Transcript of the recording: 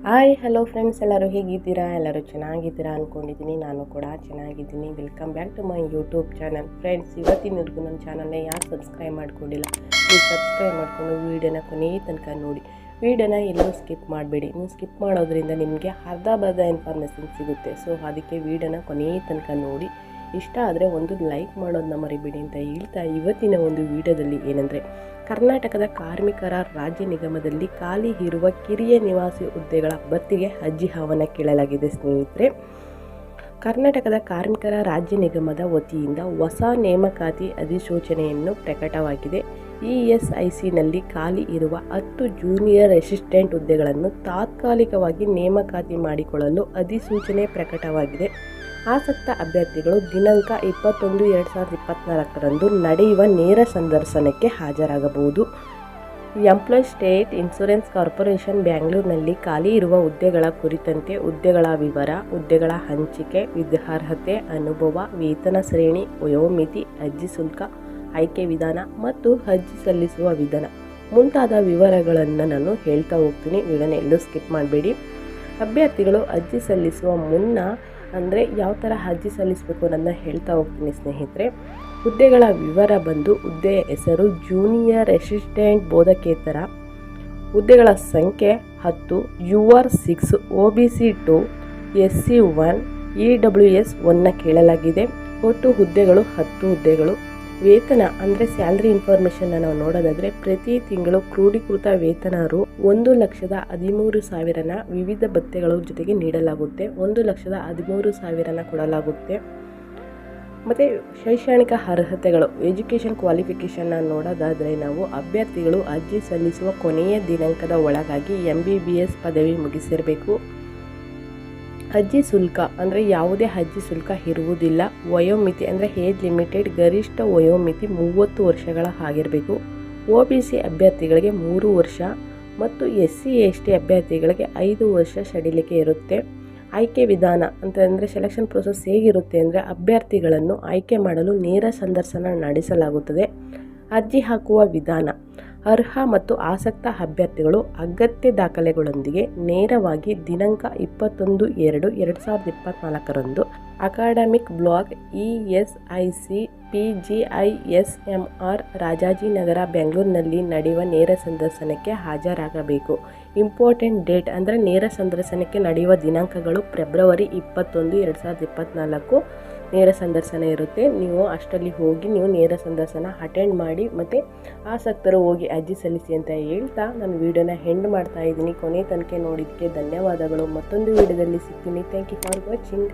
Hi hello friends, ಎಲ್ಲರೂ ಹೇಗಿದ್ದೀರಾ? ಎಲ್ಲರೂ ಚೆನ್ನಾಗಿದ್ದೀರಾ ಅಂದ್ಕೊಂಡಿದ್ದೀನಿ. ನಾನು ಕೂಡ ಚೆನ್ನಾಗಿದ್ದೀನಿ. Welcome back to my YouTube channel. Friends, ಇವತ್ತಿನವರೆಗೂ ನನ್ನ ಚಾನಲ್ನ ಯಾರು ಸಬ್ಸ್ಕ್ರೈಬ್ ಮಾಡ್ಕೊಂಡಿಲ್ಲ, ನೀವು ಸಬ್ಸ್ಕ್ರೈಬ್ ಮಾಡಿಕೊಂಡು ವೀಡಿಯೋನ ಕೊನೆಯ ತನಕ ನೋಡಿ. ವೀಡಿಯೋನ ಎಲ್ಲೂ ಸ್ಕಿಪ್ ಮಾಡಬೇಡಿ. ನೀವು ಸ್ಕಿಪ್ ಮಾಡೋದ್ರಿಂದ ನಿಮಗೆ ಅರ್ಧ ಇನ್ಫಾರ್ಮೇಷನ್ ಸಿಗುತ್ತೆ. ಸೊ ಅದಕ್ಕೆ ವೀಡಿಯೋನ ಕೊನೆಯ ತನಕ ನೋಡಿ. ಇಷ್ಟ ಆದರೆ ಒಂದು ಲೈಕ್ ಮಾಡೋದನ್ನ ಮರಿಬೇಡಿ ಅಂತ ಹೇಳ್ತಾ, ಇವತ್ತಿನ ಒಂದು ವಿಡಿಯೋದಲ್ಲಿ ಏನಂದರೆ, ಕರ್ನಾಟಕದ ಕಾರ್ಮಿಕರ ರಾಜ್ಯ ನಿಗಮದಲ್ಲಿ ಖಾಲಿ ಇರುವ ಕಿರಿಯ ನಿವಾಸಿ ಹುದ್ದೆಗಳ ಭರ್ತಿಗೆ ಅರ್ಜಿ ಆಹ್ವಾನ ಕೇಳಲಾಗಿದೆ. ಸ್ನೇಹಿತರೆ, ಕರ್ನಾಟಕದ ಕಾರ್ಮಿಕರ ರಾಜ್ಯ ನಿಗಮದ ವತಿಯಿಂದ ಹೊಸ ನೇಮಕಾತಿ ಅಧಿಸೂಚನೆಯನ್ನು ಪ್ರಕಟವಾಗಿದೆ. ESICನಲ್ಲಿ ಖಾಲಿ ಇರುವ 10 ಜೂನಿಯರ್ ಅಸಿಸ್ಟೆಂಟ್ ಹುದ್ದೆಗಳನ್ನು ತಾತ್ಕಾಲಿಕವಾಗಿ ನೇಮಕಾತಿ ಮಾಡಿಕೊಳ್ಳಲು ಅಧಿಸೂಚನೆ ಪ್ರಕಟವಾಗಿದೆ. ಆಸಕ್ತ ಅಭ್ಯರ್ಥಿಗಳು ದಿನಾಂಕ 21/2024 ನಡೆಯುವ ನೇರ ಸಂದರ್ಶನಕ್ಕೆ ಹಾಜರಾಗಬಹುದು. ಎಂಪ್ಲಾಯೀಸ್ ಸ್ಟೇಟ್ ಇನ್ಶೂರೆನ್ಸ್ ಕಾರ್ಪೊರೇಷನ್ ಬೆಂಗಳೂರಿನಲ್ಲಿ ಖಾಲಿ ಇರುವ ಹುದ್ದೆಗಳ ಕುರಿತಂತೆ ಹುದ್ದೆಗಳ ವಿವರ, ಹುದ್ದೆಗಳ ಹಂಚಿಕೆ, ವಿದ್ಯಾರ್ಹತೆ, ಅನುಭವ, ವೇತನ ಶ್ರೇಣಿ, ವಯೋಮಿತಿ, ಅರ್ಜಿ ಶುಲ್ಕ, ಆಯ್ಕೆ ವಿಧಾನ ಮತ್ತು ಅರ್ಜಿ ಸಲ್ಲಿಸುವ ವಿಧಾನ ಮುಂತಾದ ವಿವರಗಳನ್ನು ನಾನು ಹೇಳ್ತಾ ಹೋಗ್ತೀನಿ. ವಿಡಿಯೋನ ಎಲ್ಲೂ ಸ್ಕಿಪ್ ಮಾಡಬೇಡಿ. ಅಭ್ಯರ್ಥಿಗಳು ಅರ್ಜಿ ಸಲ್ಲಿಸುವ ಮುನ್ನ ಅಂದರೆ ಯಾವ ಥರ ಅರ್ಜಿ ಸಲ್ಲಿಸಬೇಕು ಅನ್ನೋದನ್ನ ಹೇಳ್ತಾ ಹೋಗ್ತೀನಿ ಸ್ನೇಹಿತರೆ. ಹುದ್ದೆಗಳ ವಿವರ ಬಂದು, ಹುದ್ದೆಯ ಹೆಸರು ಜೂನಿಯರ್ ಅಸಿಸ್ಟೆಂಟ್ ಬೋಧಕೇತರ, ಹುದ್ದೆಗಳ ಸಂಖ್ಯೆ 10, UR 6, OBC 2, SC 1, EWS 1 ಕೇಳಲಾಗಿದೆ. ಒಟ್ಟು ಹುದ್ದೆಗಳು 10 ಹುದ್ದೆಗಳು. ವೇತನ ಅಂದರೆ ಸ್ಯಾಲ್ರಿ ಇನ್ಫಾರ್ಮೇಷನ್ ನಾವು ನೋಡೋದಾದರೆ, ಪ್ರತಿ ತಿಂಗಳು ಕ್ರೋಢೀಕೃತ ವೇತನ ರು 1,13,000 ವಿವಿಧ ಭತ್ಯೆಗಳ ಜೊತೆಗೆ ನೀಡಲಾಗುತ್ತೆ. 1,13,000 ಕೊಡಲಾಗುತ್ತೆ. ಮತ್ತು ಶೈಕ್ಷಣಿಕ ಅರ್ಹತೆಗಳು, ಎಜುಕೇಷನ್ ಕ್ವಾಲಿಫಿಕೇಷನ್ನ ನೋಡೋದಾದರೆ ನಾವು ಅಭ್ಯರ್ಥಿಗಳು ಅರ್ಜಿ ಸಲ್ಲಿಸುವ ಕೊನೆಯ ದಿನಾಂಕದ ಒಳಗಾಗಿ MBBS ಪದವಿ ಮುಗಿಸಿರಬೇಕು. ಅರ್ಜಿ ಶುಲ್ಕ ಅಂದರೆ ಯಾವುದೇ ಅರ್ಜಿ ಶುಲ್ಕ ಇರುವುದಿಲ್ಲ. ವಯೋಮಿತಿ ಅಂದರೆ ಏಜ್ ಲಿಮಿಟೆಡ್, ಗರಿಷ್ಠ ವಯೋಮಿತಿ 30 ವರ್ಷಗಳ ಆಗಿರಬೇಕು. OBC ಅಭ್ಯರ್ಥಿಗಳಿಗೆ 3 ವರ್ಷ ಮತ್ತು SC ST ಅಭ್ಯರ್ಥಿಗಳಿಗೆ 5 ವರ್ಷ ಸಡಿಲಿಕೆ ಇರುತ್ತೆ. ಆಯ್ಕೆ ವಿಧಾನ ಅಂತಂದರೆ ಸೆಲೆಕ್ಷನ್ ಪ್ರೊಸೆಸ್ ಹೇಗಿರುತ್ತೆ ಅಂದರೆ, ಅಭ್ಯರ್ಥಿಗಳನ್ನು ಆಯ್ಕೆ ಮಾಡಲು ನೇರ ಸಂದರ್ಶನ ನಡೆಸಲಾಗುತ್ತದೆ. ಅರ್ಜಿ ಹಾಕುವ ವಿಧಾನ, ಅರ್ಹ ಮತ್ತು ಆಸಕ್ತ ಅಭ್ಯರ್ಥಿಗಳು ಅಗತ್ಯ ದಾಖಲೆಗಳೊಂದಿಗೆ ನೇರವಾಗಿ ದಿನಾಂಕ 21/2/2024 academic block ESIC PGISMR Rajajinagar ಬೆಂಗಳೂರಿನಲ್ಲಿ ನಡೆಯುವ ನೇರ ಸಂದರ್ಶನಕ್ಕೆ ಹಾಜರಾಗಬೇಕು. ಇಂಪಾರ್ಟೆಂಟ್ ಡೇಟ್ ಅಂದರೆ ನೇರ ಸಂದರ್ಶನಕ್ಕೆ ನಡೆಯುವ ದಿನಾಂಕಗಳು ಫೆಬ್ರವರಿ 21, 2024 ನೇರ ಸಂದರ್ಶನ ಇರುತ್ತೆ. ನೀವು ಅಷ್ಟರಲ್ಲಿ ಹೋಗಿ ನೀವು ನೇರ ಸಂದರ್ಶನ ಅಟೆಂಡ್ ಮಾಡಿ ಮತ್ತು ಆಸಕ್ತರು ಹೋಗಿ ಅರ್ಜಿ ಸಲ್ಲಿಸಿ ಅಂತ ಹೇಳ್ತಾ ನಾನು ವಿಡಿಯೋನ ಎಂಡ್ ಮಾಡ್ತಾ ಇದ್ದೀನಿ. ಕೊನೆ ತನಕ ನೋಡಿದ್ದಕ್ಕೆ ಧನ್ಯವಾದಗಳು. ಮತ್ತೊಂದು ವಿಡಿಯೋದಲ್ಲಿ ಸಿಗ್ತೀನಿ. Thank you for watching.